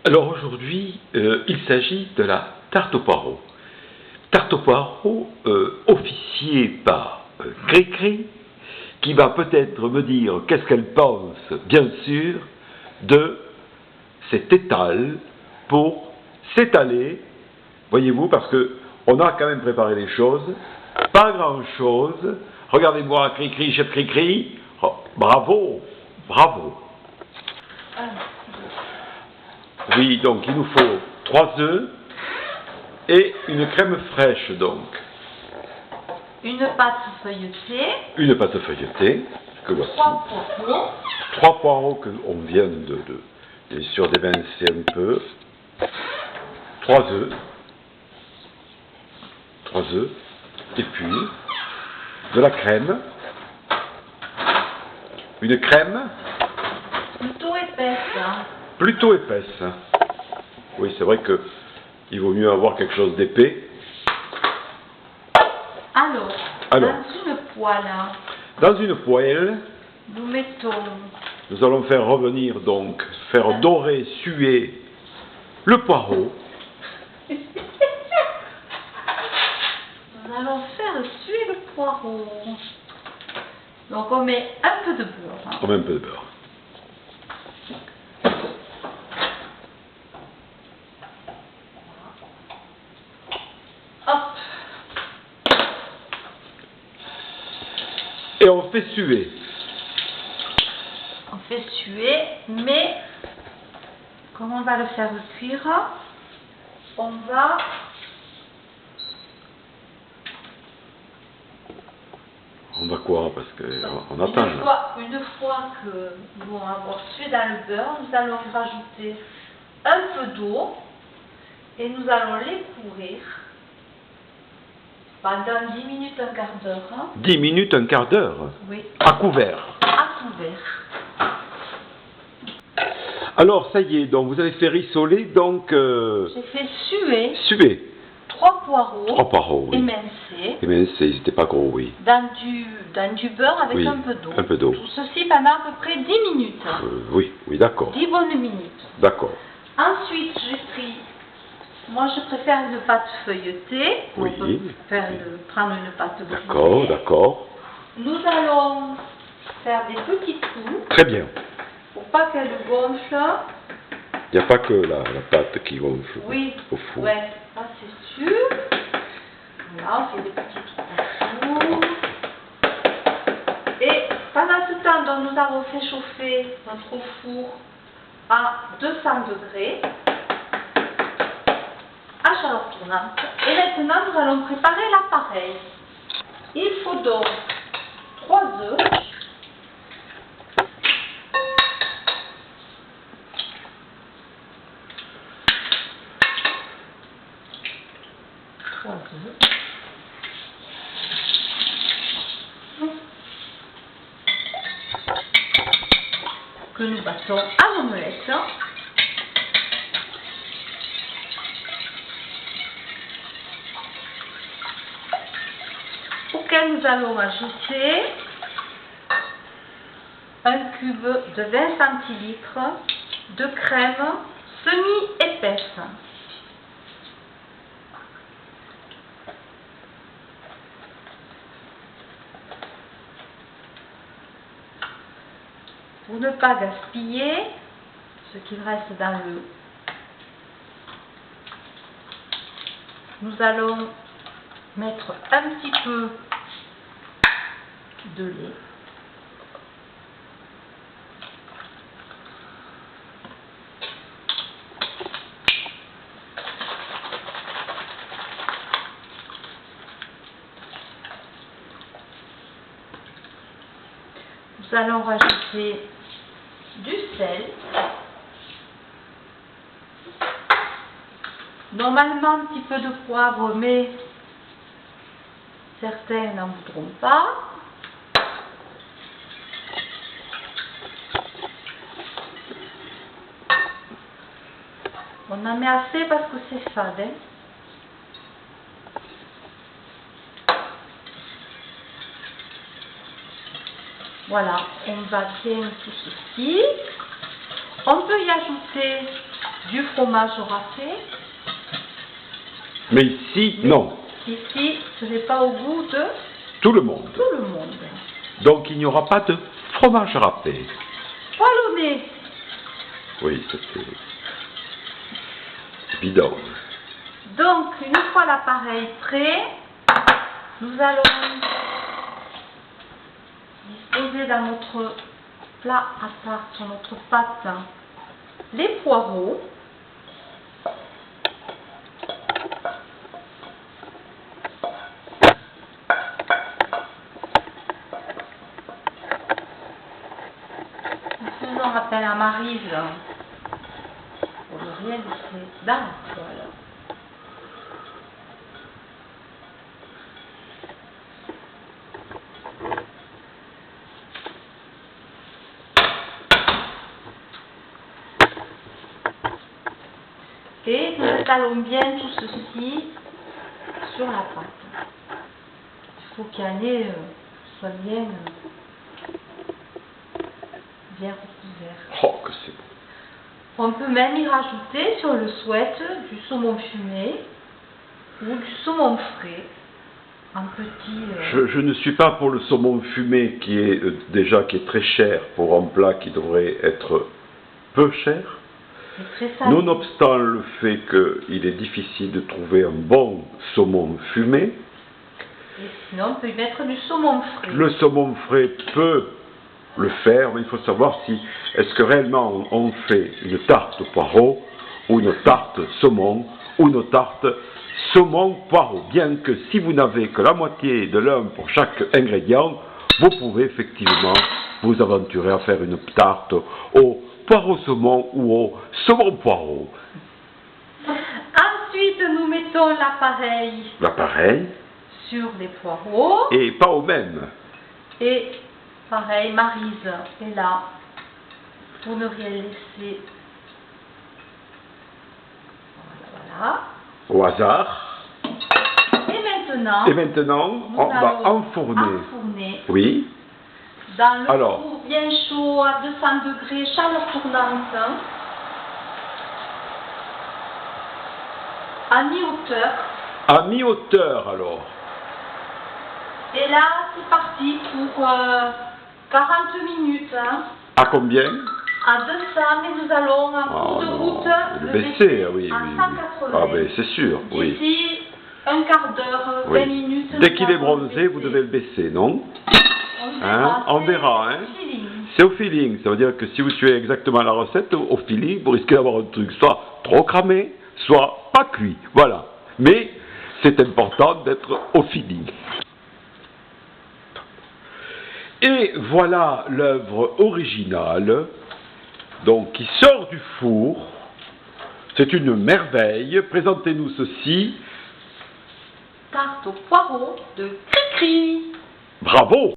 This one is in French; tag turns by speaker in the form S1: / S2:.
S1: Alors aujourd'hui, il s'agit de la tarte au poireau. Tarte au poireau officiée par Cricri, qui va peut-être me dire qu'est-ce qu'elle pense, bien sûr, de cet étal pour s'étaler, voyez-vous, parce que on a quand même préparé les choses, pas grand-chose. Regardez-moi, Cricri, chef Cricri, oh, bravo, bravo. Oui, donc il nous faut 3 œufs et une crème fraîche, donc.
S2: Une pâte feuilletée.
S1: Une pâte feuilletée, que voici.
S2: 3 poireaux.
S1: 3 poireaux qu'on vient bien sûr d'émincer un peu. 3 œufs. 3 œufs. Et puis, de la crème. Une crème.
S2: Plutôt épaisse.
S1: Plutôt épaisse. Oui, c'est vrai qu'il vaut mieux avoir quelque chose d'épais.
S2: Alors, dans une poêle,
S1: dans une poêle, nous allons faire revenir donc, faire dorer, suer le poireau.
S2: Nous allons faire suer le poireau. Donc on met un peu de beurre.
S1: On met un peu de beurre.
S2: Hop.
S1: Et on fait suer.
S2: On fait suer, mais comme on va le faire cuire, on va
S1: quoi? Parce qu'on attend.
S2: Une fois que nous allons avoir sué dans le beurre, nous allons rajouter un peu d'eau et nous allons les couvrir pendant 10 minutes, un quart d'heure.
S1: 10 minutes, un quart d'heure?
S2: Oui.
S1: À couvert?
S2: À couvert.
S1: Alors, ça y est, donc vous avez fait rissoler, donc...
S2: J'ai fait suer.
S1: Suer.
S2: 3 poireaux.
S1: 3 poireaux, oui.
S2: Émincés.
S1: Émincés, ils n'étaient pas gros, oui.
S2: Dans du beurre avec
S1: oui,
S2: un peu d'eau.
S1: Un peu d'eau.
S2: Tout ceci pendant à peu près 10 minutes.
S1: Oui, d'accord.
S2: 10 bonnes minutes.
S1: D'accord.
S2: Ensuite, j'ai pris... Moi, je préfère une pâte feuilletée.
S1: Oui.
S2: On peut prendre une pâte brisée.
S1: D'accord, d'accord.
S2: Nous allons faire des petits trous.
S1: Très bien.
S2: Pour pas qu'elle gonfle.
S1: Il n'y a pas que la pâte qui gonfle au four.
S2: Ouais, ça c'est sûr. Voilà, on fait des petits trous partout. Et pendant ce temps, donc, nous avons fait chauffer notre four à 200 degrés. À chaleur tournante. Et maintenant, nous allons préparer l'appareil. Il faut donc 3 œufs. 3 œufs. Que nous battons à l'omelette. Auquel nous allons ajouter un cube de 20 centilitres de crème semi-épaisse. Pour ne pas gaspiller ce qu'il reste dans le... Nous allons mettre un petit peu de lait. Nous allons rajouter du sel. Normalement un petit peu de poivre, mais certains n'en voudront pas. On en met assez parce que c'est fade. Hein. Voilà, on va bien tout ceci. On peut y ajouter du fromage râpé.
S1: Mais ici, non.
S2: Ici, ce n'est pas au goût de
S1: Tout le monde.
S2: tout le monde.
S1: Donc il n'y aura pas de fromage râpé.
S2: Poilonné.
S1: Oui, c'était bidon.
S2: Donc, une fois l'appareil prêt, nous allons disposer dans notre plat à tarte, sur notre pâte, les poireaux. Nous faisons appel à Maryse pour le réaliser dans la poêle. Et nous étalons bien tout ceci sur la pâte. Il faut qu'il y en ait, soit bien recouvert.
S1: Oh, que c'est bon.
S2: On peut même y rajouter, si on le souhaite, du saumon fumé ou du saumon frais en petit.
S1: Je ne suis pas pour le saumon fumé qui est qui est très cher pour un plat qui devrait être peu cher.
S2: C'est très salé.
S1: Nonobstant le fait qu'il est difficile de trouver un bon saumon fumé,
S2: Et sinon, on peut y mettre du saumon frais.
S1: le saumon frais peut le faire, mais il faut savoir si est-ce que réellement on fait une tarte au poireau ou une tarte saumon ou une tarte saumon poireau. Bien que si vous n'avez que la moitié de l'un pour chaque ingrédient, vous pouvez effectivement vous aventurer à faire une tarte au poireau saumon ou au saumon poireau.
S2: Ensuite, nous mettons
S1: L'appareil
S2: sur les poireaux.
S1: et pas au même.
S2: Et pareil, Maryse est là pour ne rien laisser. Voilà.
S1: Au hasard.
S2: Et maintenant,
S1: Et maintenant,
S2: nous
S1: on va
S2: allons
S1: enfourner. Oui.
S2: Dans le
S1: Alors.
S2: four bien chaud à 200 degrés, chaleur tournante, à mi-hauteur.
S1: À mi-hauteur alors.
S2: Et là, c'est parti pour 40 minutes. Hein.
S1: À combien?
S2: À 200, mais nous allons en cours de route
S1: le baisser, oui,
S2: à
S1: oui.
S2: 180.
S1: Ah ben c'est sûr, oui.
S2: D'ici un quart d'heure, 20
S1: Oui.
S2: minutes.
S1: Dès
S2: nous
S1: qu'il est
S2: allons
S1: bronzé,
S2: baisser.
S1: vous devez le baisser, non?
S2: On
S1: On verra, hein. C'est au feeling. Ça veut dire que si vous suivez exactement la recette, au feeling, vous risquez d'avoir un truc soit trop cramé, soit pas cuit. Voilà. Mais c'est important d'être au feeling. Et voilà l'œuvre originale, donc qui sort du four. C'est une merveille. Présentez-nous ceci.
S2: Tarte au poireau de Cricri.
S1: Bravo!